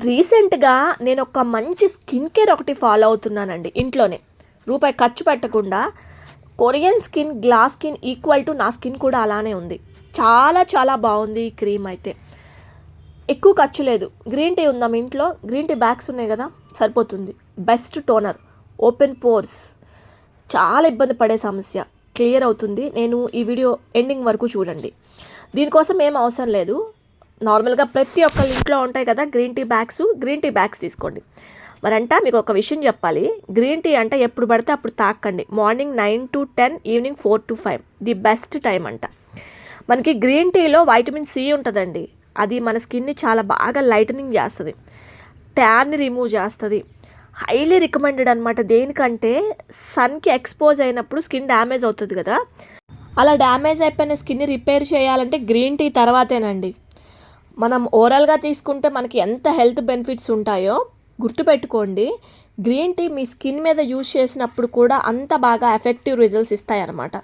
రీసెంట్గా నేను ఒక మంచి స్కిన్ కేర్ ఒకటి ఫాలో అవుతున్నానండి ఇంట్లోనే. రూపాయి ఖర్చు పెట్టకుండా. Korean skin, glass skin equal to నా స్కిన్ కూడా అలానే ఉంది. చాలా చాలా బాగుంది ఈ క్రీమ్ అయితే. ఎక్కువ ఖర్చు లేదు. గ్రీన్ టీ ఉందా మీ ఇంట్లో? గ్రీన్ టీ బ్యాగ్స్ ఉన్నాయి కదా, సరిపోతుంది. బెస్ట్ టోనర్, ఓపెన్ పోర్స్, చాలా ఇబ్బంది పడే సమస్య క్లియర్ అవుతుంది. నేను ఈ వీడియో ఎండింగ్ వరకు చూడండి. దీనికోసం ఏం అవసరం లేదు. నార్మల్గా ప్రతి ఒక్కళ్ళ ఇంట్లో ఉంటాయి కదా గ్రీన్ టీ బ్యాగ్స్ తీసుకోండి. మరంట మీకు ఒక విషయం చెప్పాలి. గ్రీన్ టీ అంటే ఎప్పుడు పడితే అప్పుడు తాకండి. Morning 9 to 10, evening 4 to 5 the best time అంట. మనకి గ్రీన్ టీలో వైటమిన్ సి ఉంటుందండి. అది మన స్కిన్ని చాలా బాగా లైటనింగ్ చేస్తుంది, ట్యాన్ని రిమూవ్ చేస్తుంది. హైలీ రికమెండెడ్ అనమాట. దేనికంటే సన్కి ఎక్స్పోజ్ అయినప్పుడు స్కిన్ డ్యామేజ్ అవుతుంది కదా, అలా డ్యామేజ్ అయిపోయిన స్కిన్ని రిపేర్ చేయాలంటే గ్రీన్ టీ తర్వాతేనండి. మనం ఓరల్గా తీసుకుంటే మనకి ఎంత హెల్త్ బెనిఫిట్స్ ఉంటాయో గుర్తుపెట్టుకోండి. గ్రీన్ టీ మీ స్కిన్ మీద యూజ్ చేసినప్పుడు కూడా అంత బాగా ఎఫెక్టివ్ రిజల్ట్స్ ఇస్తాయన్నమాట.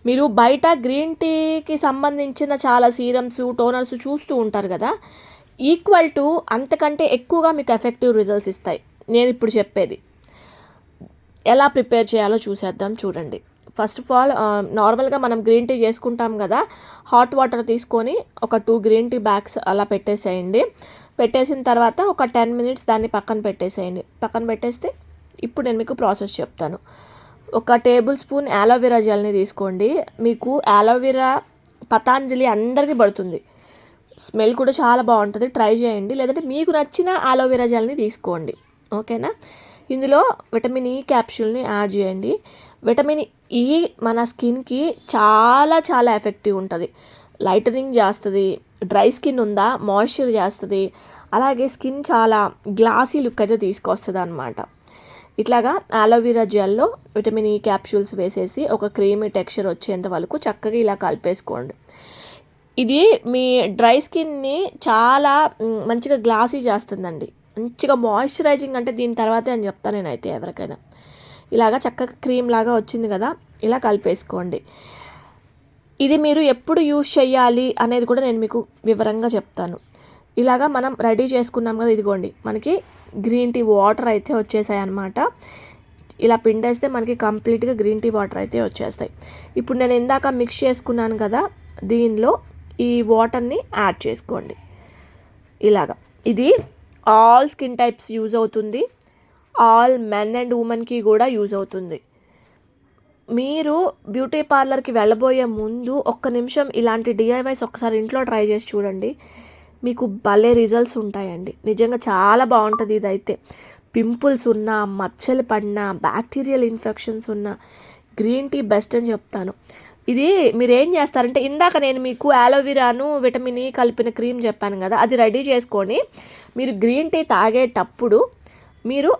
మీరు బయట గ్రీన్ టీకి సంబంధించిన చాలా సీరమ్స్, టోనర్స్ చూస్తూ ఉంటారు కదా, ఈక్వల్ టు అంతకంటే ఎక్కువగా మీకు ఎఫెక్టివ్ రిజల్ట్స్ ఇస్తాయి. నేను ఇప్పుడు చెప్పేది ఎలా ప్రిపేర్ చేయాలో చూసేద్దాం. చూడండి. ఫస్ట్ ఆఫ్ ఆల్ నార్మల్గా మనం గ్రీన్ టీ చేసుకుంటాం కదా, హాట్ వాటర్ తీసుకొని ఒక 2 గ్రీన్ టీ బ్యాగ్స్ అలా పెట్టేసేయండి. పెట్టేసిన తర్వాత ఒక 10 minutes దాన్ని పక్కన పెట్టేసేయండి. పక్కన పెట్టేస్తే ఇప్పుడు నేను మీకు ప్రాసెస్ చెప్తాను. ఒక టేబుల్ స్పూన్ యాలోవెరా జెల్ని తీసుకోండి. మీకు యాలోవెరా పతాంజలి అందరికీ పడుతుంది. స్మెల్ కూడా చాలా బాగుంటుంది, ట్రై చేయండి. లేదంటే మీకు నచ్చిన యాలోవెరా జెల్ని తీసుకోండి. ఓకేనా. ఇందులో విటమిన్ ఈ క్యాప్సూల్ని యాడ్ చేయండి. విటమిన్ ఈ మన స్కిన్కి చాలా చాలా ఎఫెక్టివ్ ఉంటుంది. లైటనింగ్ చేస్తుంది. డ్రై స్కిన్ ఉందా మాయిశ్చర్ చేస్తుంది. అలాగే స్కిన్ చాలా గ్లాసీ లుక్ అయితే తీసుకొస్తుంది అనమాట. ఇట్లాగా యాలోవెరా జెల్లో విటమిన్ ఈ క్యాప్సూల్స్ వేసేసి ఒక క్రీమీ టెక్స్చర్ వచ్చేంత వరకు చక్కగా ఇలా కలిపేసుకోండి. ఇది మీ డ్రై స్కిన్ని చాలా మంచిగా గ్లాసీ చేస్తుందండి. మంచిగా మాయిశ్చరైజింగ్ అంటే దీని తర్వాతే అని చెప్తాను నేనైతే ఎవరికైనా. ఇలాగా చక్కగా క్రీమ్ లాగా వచ్చింది కదా, ఇలా కలిపేసుకోండి. ఇది మీరు ఎప్పుడు యూజ్ చేయాలి అనేది కూడా నేను మీకు వివరంగా చెప్తాను. ఇలాగా మనం రెడీ చేసుకున్నాం కదా, ఇదిగోండి మనకి గ్రీన్ టీ వాటర్ అయితే వచ్చేసాయి అన్నమాట. ఇలా పిండేస్తే మనకి కంప్లీట్గా గ్రీన్ టీ వాటర్ అయితే వచ్చేస్తాయి. ఇప్పుడు నేను ఇందాక మిక్స్ చేసుకున్నాను కదా, దీనిలో ఈ వాటర్ని యాడ్ చేసుకోండి. ఇలాగా ఇది ఆల్ స్కిన్ టైప్స్ యూజ్ అవుతుంది. ఆల్ మెన్ అండ్ ఉమెన్కి కూడా యూజ్ అవుతుంది. మీరు బ్యూటీ పార్లర్కి వెళ్ళబోయే ముందు ఒక్క నిమిషం ఇలాంటి డిఐవైస్ ఒక్కసారి ఇంట్లో ట్రై చేసి చూడండి. మీకు భలే రిజల్ట్స్ ఉంటాయండి. నిజంగా చాలా బాగుంటుంది ఇదైతే. పింపుల్స్ ఉన్నా, మచ్చలు పడినా, బ్యాక్టీరియల్ ఇన్ఫెక్షన్స్ ఉన్నా గ్రీన్ టీ బెస్ట్ అని చెప్తాను. ఇది మీరు ఏం చేస్తారంటే, ఇందాక నేను మీకు యాలోవెరాను విటమిన్ ఈ కలిపిన క్రీమ్ చెప్పాను కదా, అది రెడీ చేసుకొని మీరు గ్రీన్ టీ తాగేటప్పుడు మీరు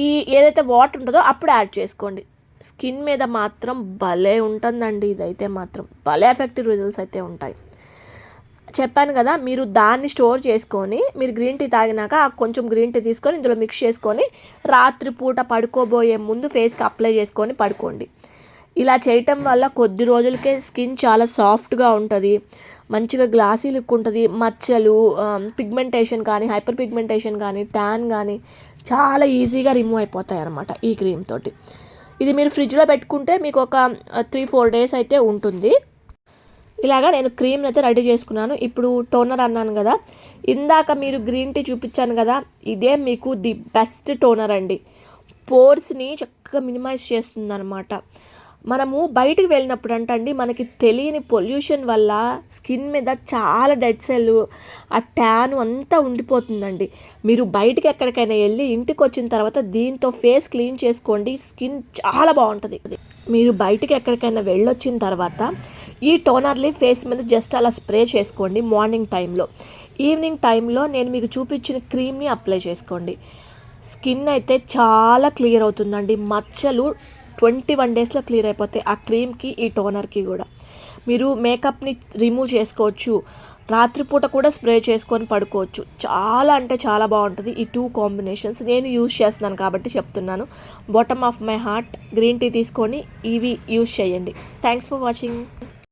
ఈ ఏదైతే వాటర్ ఉంటుందో అప్పుడు యాడ్ చేసుకోండి. స్కిన్ మీద మాత్రం భలే ఉంటుందండి. ఇదైతే మాత్రం భలే ఎఫెక్టివ్ రిజల్ట్స్ అయితే ఉంటాయి. చెప్పాను కదా, మీరు దాన్ని స్టోర్ చేసుకొని మీరు గ్రీన్ టీ తాగినాక కొంచెం గ్రీన్ టీ తీసుకొని ఇందులో మిక్స్ చేసుకొని రాత్రిపూట పడుకోబోయే ముందు ఫేస్కి అప్లై చేసుకొని పడుకోండి. ఇలా చేయటం వల్ల కొద్ది రోజులకే స్కిన్ చాలా సాఫ్ట్గా ఉంటుంది, మంచిగా గ్లాసీ లుక్ ఉంటుంది. మచ్చలు, పిగ్మెంటేషన్ కానీ, హైపర్ పిగ్మెంటేషన్ కానీ, ట్యాన్ కానీ చాలా ఈజీగా రిమూవ్ అయిపోతాయి అన్నమాట ఈ క్రీమ్ తోటి. ఇది మీరు ఫ్రిడ్జ్లో పెట్టుకుంటే మీకు ఒక 3-4 days అయితే ఉంటుంది. ఇలాగా నేను క్రీమ్ని అయితే రెడీ చేసుకున్నాను. ఇప్పుడు టోనర్ అన్నాను కదా, ఇందాక మీరు గ్రీన్ టీ చూపించాను కదా, ఇదే మీకు ది బెస్ట్ టోనర్ అండి. పోర్స్ని చక్కగా మినిమైజ్ చేస్తుంది అనమాట. మనము బయటికి వెళ్ళినప్పుడు అంటండి, మనకి తెలియని పొల్యూషన్ వల్ల స్కిన్ మీద చాలా డెడ్ సెల్, ఆ ట్యాన్ అంతా ఉండిపోతుందండి. మీరు బయటికి ఎక్కడికైనా వెళ్ళి ఇంటికి వచ్చిన తర్వాత దీంతో ఫేస్ క్లీన్ చేసుకోండి, స్కిన్ చాలా బాగుంటుంది. మీరు బయటికి ఎక్కడికైనా వెళ్ళొచ్చిన తర్వాత ఈ టోనర్ని ఫేస్ మీద జస్ట్ అలా స్ప్రే చేసుకోండి మార్నింగ్ టైంలో. ఈవినింగ్ టైంలో నేను మీకు చూపించిన క్రీమ్ని అప్లై చేసుకోండి. స్కిన్ అయితే చాలా క్లియర్ అవుతుందండి. మచ్చలు 21 daysలో క్లియర్ అయిపోతాయి ఆ క్రీమ్కి, ఈ టోనర్కి కూడా. మీరు మేకప్ని రిమూవ్ చేసుకోవచ్చు, రాత్రిపూట కూడా స్ప్రే చేసుకొని పడుకోవచ్చు. చాలా అంటే చాలా బాగుంటుంది ఈ 2 కాంబినేషన్స్. నేను యూజ్ చేస్తున్నాను కాబట్టి చెప్తున్నాను. Bottom of my heart, green tea తీసుకొని ఇవి యూజ్ చేయండి. Thanks for watching.